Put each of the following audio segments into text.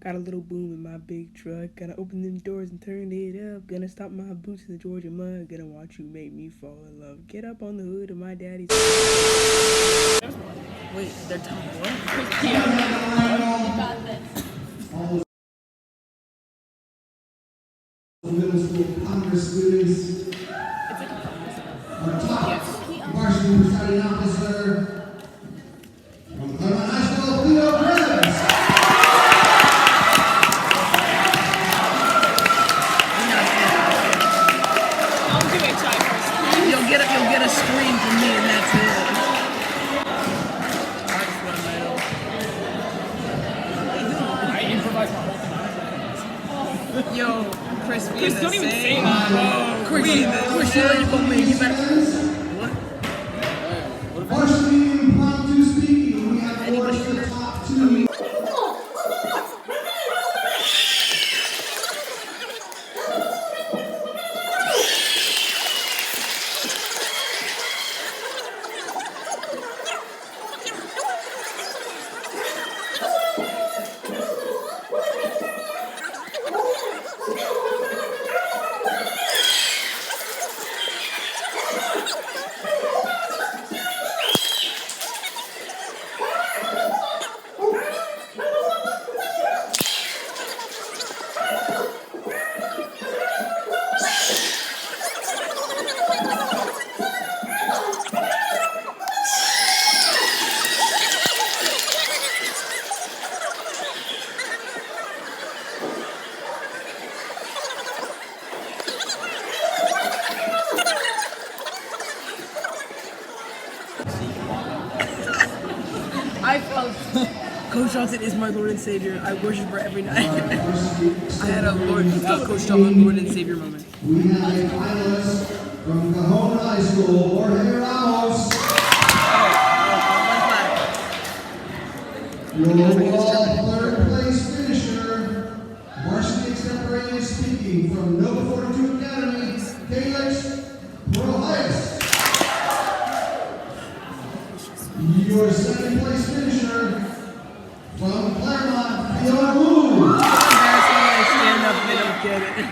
Got a little boom in my big truck. Gonna open them doors and turn it up. Gonna stop my boots in the Georgia mud. Gonna watch you make me fall in love. Get up on the hood of my daddy's. Wait, they're top what? Yeah. You got this. Middle school Congress students. Our top varsity presiding officer from Claremont High School, Leo Brothers. I'll do it try first. You'll get a screen from me and that's it. I improvise my whole thing. Yo, Chris, Don't even say that. Chris, you better. What? Varsity impromptu speaking. We have Anybody the top two. I felt Coach Johnson is my Lord and Savior. I worship her every night. I had a Coach Johnson Lord and Savior moment. We have a finalist from Cajon High School, Jorge Ramos. Your overall third place finisher, varsity extemporaneous speaking from Nova 42 Academy, Felix Rojas. Your second place finisher from Claremont, Fiona Wu. Stand up, they don't get it.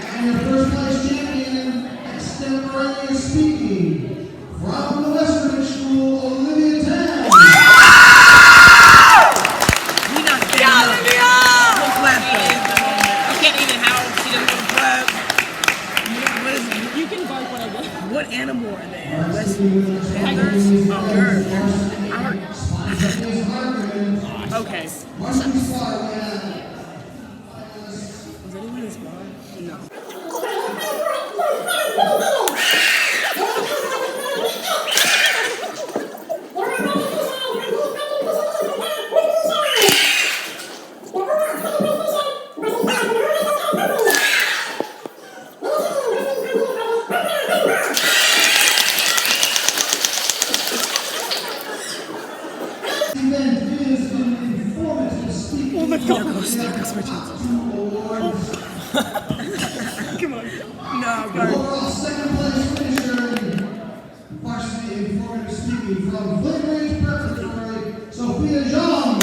And your first place champion, extemporaneous speaking from the Western School, Olivia Tan. We not stand up. Don't clap though. I can't even how she doesn't even clap. What is it? You can bark when I go. What animal are they? Tigers. Okay. Was anyone in this bar? No. Oh my God. There goes my chances. Come on. No, bro. Overall second place finisher in varsity informative speaking from Flint Range Preparatory, Sophia Jean.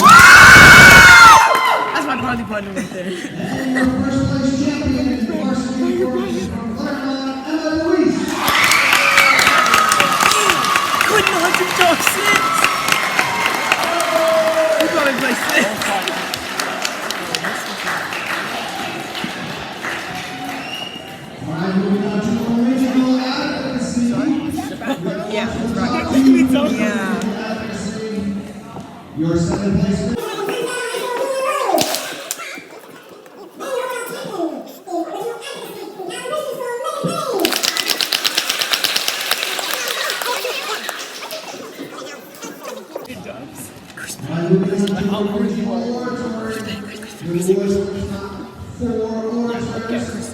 That's my party partner right there. And your first place champion in varsity informative from Claremont, Emma Luis. Couldn't 100 dog six. We probably play six. Alright, moving on to original advocacy. Yeah. Your second place finisher.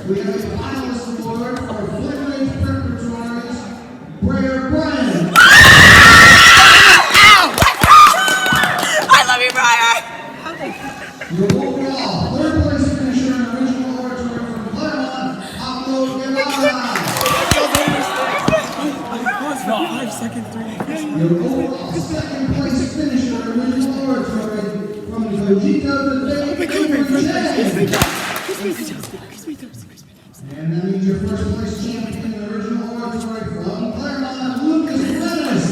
We have a finalist award for Flint Range Preparatory's Brer Bryan. I love you, Brian. Your overall third place finisher in original oratory from Claremont, Pablo Guevara. Pause for 5 seconds, 3 Your overall second place finisher in original oratory from Cojito de And that means your first place champion in the original oratory from Claremont, Lucas Dennis.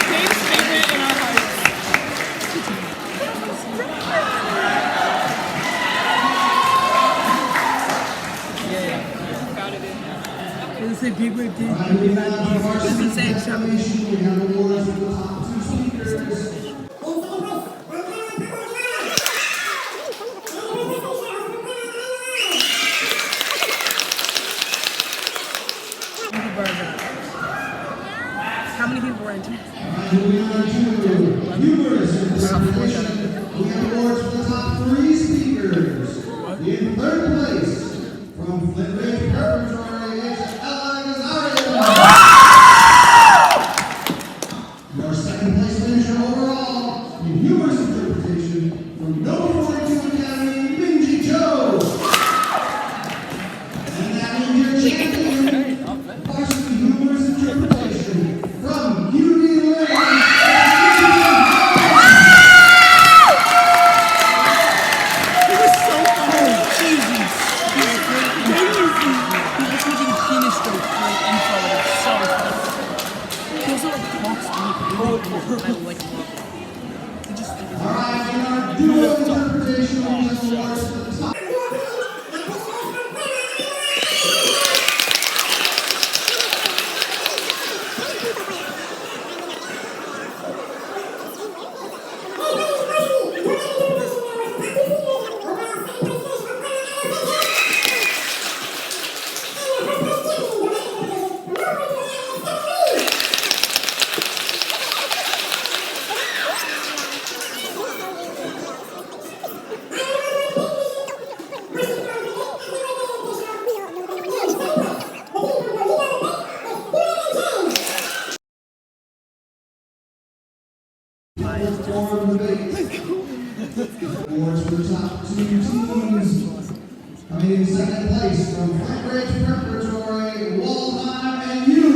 Dave's favorite in our hearts. Got it in. Does it say people did? Moving on to varsity Does it say examination, we have awards for the top two speakers. How many people were in it? Moving on to humorous interpretation, we have awards for the top three speakers. In third place, from Flint Ridge Preparatory, it's Ella Gazario. Your second place finisher overall in humorous interpretation from No 42 Academy, Minji Cho. And that means your champion, varsity humorous interpretation from UD Lane. All right, in our dual interpretation, we have awards for the top. Awards for the top two teams. Coming in second place from Flint Ridge Preparatory, Waldheim and you.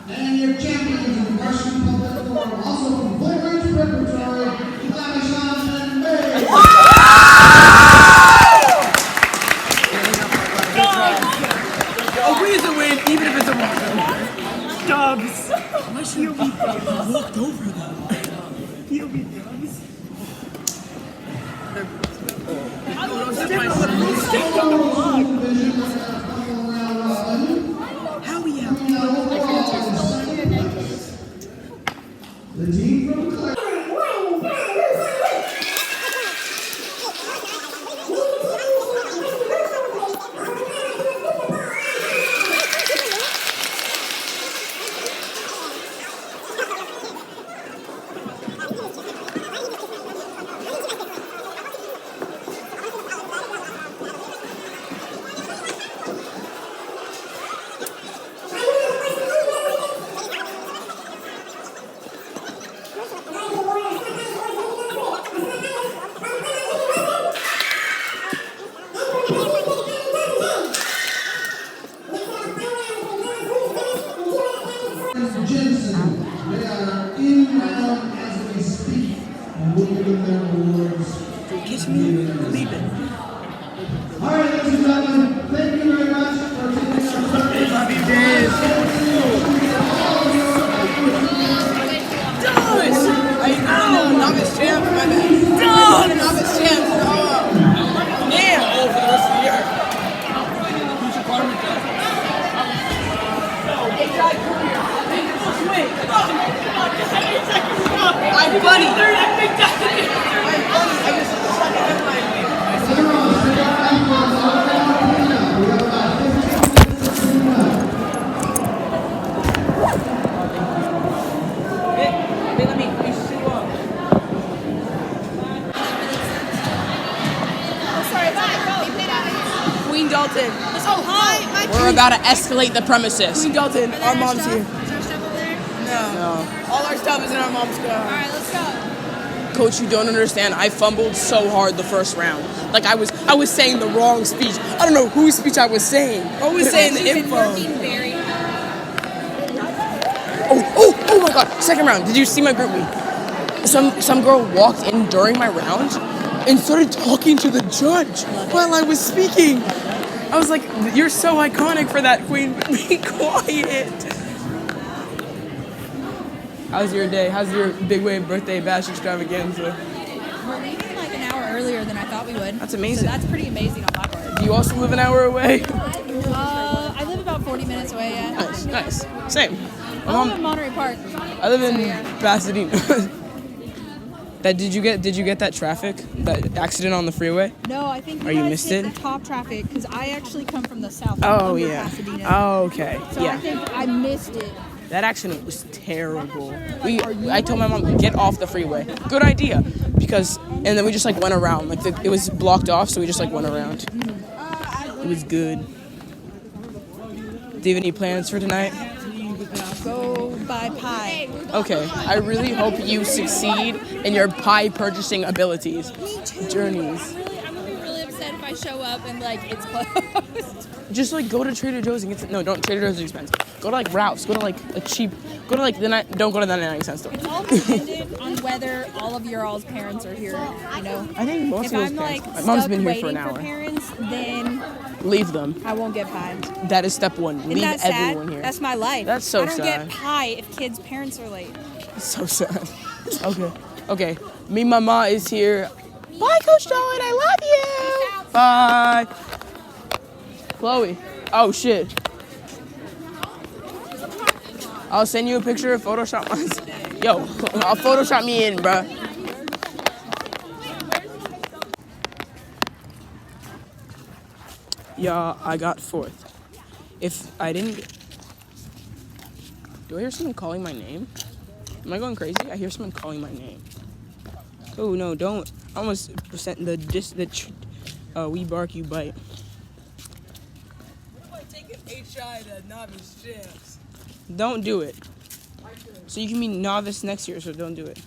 And your champions in varsity public forum, also from Flint Ridge Preparatory, Lavishon and May. A win is a win, even if it's a walkover. Dubs. Why should you be walked over though? He'll be dubs. How we out? The team from Clay. Jensen, they are in round as we speak, and we'll give them their awards. Kiss me, leave it. All right, ladies and gentlemen, thank you very much for taking our survey. Love you, Dave. Does! Novice champ, my man. Does! Novice champ. Yeah. Oh, for the rest of the year. Who's your partner? My buddy. Queen Dalton. Oh, hi. We're about to escalate the premises. Queen Dalton. Our mom's here. Is our stuff over there? No. All our stuff is in our mom's car. All right, let's go. Coach, you don't understand. I fumbled so hard the first round. Like I was saying the wrong speech. I don't know whose speech I was saying. Always saying the You've been info. working very hard. Oh my God! Second round. Did you see my group me? Some girl walked in during my round and started talking to the judge while I was speaking. I was like, "You're so iconic for that, Queen. Be quiet." How's your day? How's your big wave birthday bash extravaganza? We're leaving like an hour earlier than I thought we would. That's amazing. So that's pretty amazing on my part. Do you also live an hour away? I live about 40 minutes away, yeah. Nice. Same. I live in Monterey Park. I live in Pasadena. Did you get that traffic? That accident on the freeway? No, I think you guys missed hit it? the top traffic because I actually come from the south. Oh under yeah. Pasadena. Oh okay. So Yeah. I think I missed it. That accident was terrible. I told my mom, get off the freeway. Good idea, because and then we just like went around. Like it was blocked off, so we just like went around. It was good. Do you have any plans for tonight? Go buy pie. Okay, I really hope you succeed in your pie purchasing abilities. Journeys. I'm gonna be really upset if I show up and like it's closed. Just like go to Trader Joe's and get no, don't. Trader Joe's is expensive. Go to like Ralph's. Go to like a cheap. Go to like don't go to the 99-cent store. It's all dependent on whether all of your all's parents are here. You know. I think most If of those I'm parents. like My mom's stuck been here waiting for an hour. parents, then Leave them. I won't get pie. That is step one. Isn't Leave that sad? everyone here. That's my life. That's so I don't sad. get pie if kids' parents are late. So sad. Okay. Me, mama is here. Bye, Coach Dolan. I love you. Bye. Chloe. Oh shit. I'll send you a picture of Photoshop. Yo, I'll Photoshop me in, bruh. Yeah, I got fourth. If I didn't... Do I hear someone calling my name? Am I going crazy? I hear someone calling my name. Oh, no, don't. I almost sent we bark, you bite. Take an HI to novice champs. Don't do it. So you can be novice next year, so don't do it.